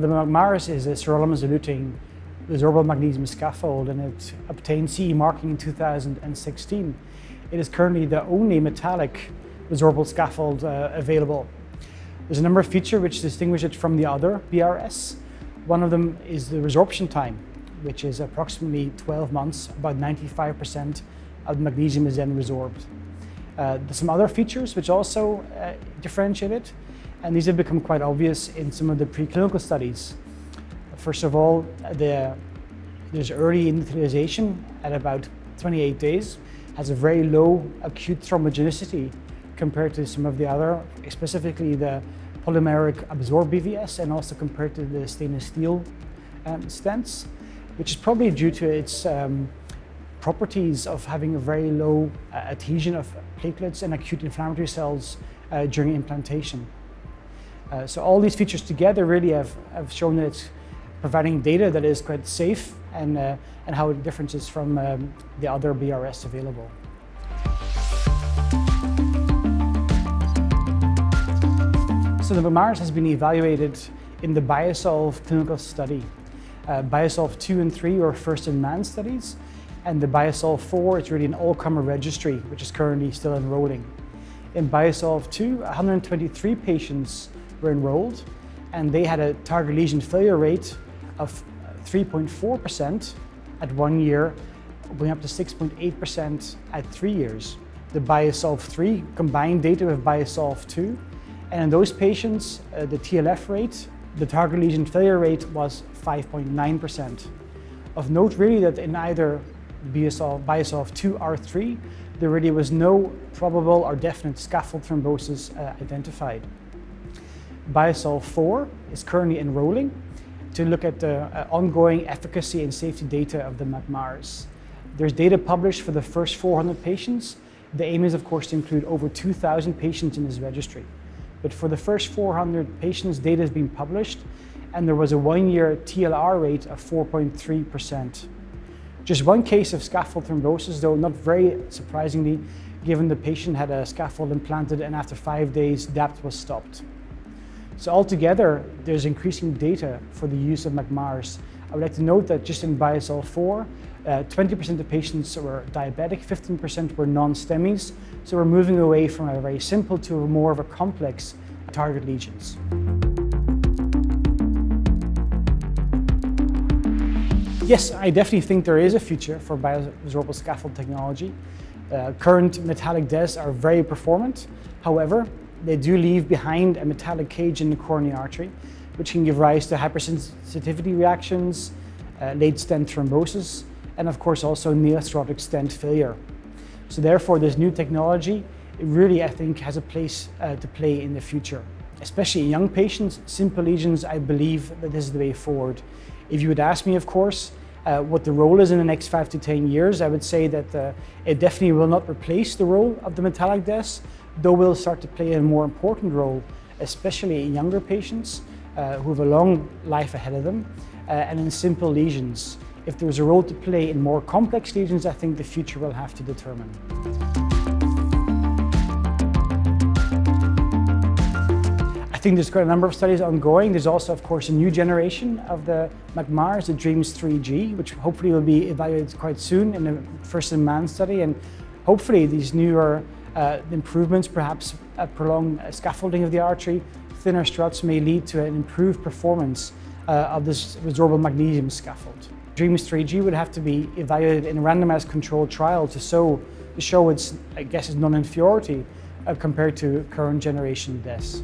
Magmaris is a sirolimus-eluting resorbable magnesium scaffold, and it obtained CE marking in 2016. It is currently the only metallic resorbable scaffold available. There's a number of features which distinguish it from the other BRS. One of them is the resorption time, which is approximately 12 months. About 95% of the magnesium is then resorbed. There's some other features which also differentiate it, and these have become quite obvious in some of the preclinical studies. First of all, there's early utilization at about 28 days, has a very low acute thrombogenicity compared to some of the other, specifically the polymeric absorbed BVS, and also compared to the stainless steel stents, which is probably due to its properties of having a very low adhesion of platelets and acute inflammatory cells during implantation. So all these features together really have shown that it's providing data that is quite safe, and how it differences from the other BRS available. So the Magmaris has been evaluated in the BioSolve clinical study. BioSolve 2 and 3 were first-in-man studies, and the BioSolve 4 is really an all-comer registry, which is currently still enrolling. In BioSolve 2, 123 patients were enrolled, and they had a target lesion failure rate of 3.4% at 1 year, going up to 6.8% at 3 years. The BioSolve 3 combined data with BioSolve 2, and in those patients, the TLF rate, the target lesion failure rate, was 5.9%. Of note really that in either BioSolve 2 or 3, there really was no probable or definite scaffold thrombosis identified. BioSolve 4 is currently enrolling to look at the ongoing efficacy and safety data of the Magmaris. There's data published for the first 400 patients. The aim is, of course, to include over 2,000 patients in this registry. But for the first 400 patients, data has been published, and there was a 1-year TLR rate of 4.3%. Just one case of scaffold thrombosis, though not very surprisingly, given the patient had a scaffold implanted and after 5 days, DAPT was stopped. So altogether, there's increasing data for the use of Magmaris. I would like to note that just in BioSolve 4, 20% of patients were diabetic, 15% were non-STEMIs, so we're moving away from a very simple to more of a complex target lesions. Yes, I definitely think there is a future for bioresorbable scaffold technology. Current metallic DES are very performant. However, they do leave behind a metallic cage in the coronary artery, which can give rise to hypersensitivity reactions, late stent thrombosis, and of course also neostructural stent failure. So therefore, this new technology, it really, I think, has a place to play in the future. Especially in young patients, simple lesions, I believe that this is the way forward. If you would ask me, of course, what the role is in the next 5 to 10 years, I would say that it definitely will not replace the role of the metallic DES, though will start to play a more important role, especially in younger patients who have a long life ahead of them, and in simple lesions. If there's a role to play in more complex lesions, I think the future will have to determine. I think there's quite a number of studies ongoing. There's also, of course, a new generation of the Magmaris, the DREAMS 3G, which hopefully will be evaluated quite soon in a first-in-man study. And hopefully these newer improvements, perhaps a prolonged scaffolding of the artery, thinner struts, may lead to an improved performance of this resorbable magnesium scaffold. DREAMS 3G would have to be evaluated in a randomized controlled trial to show its, I guess, its non-inferiority compared to current generation DES.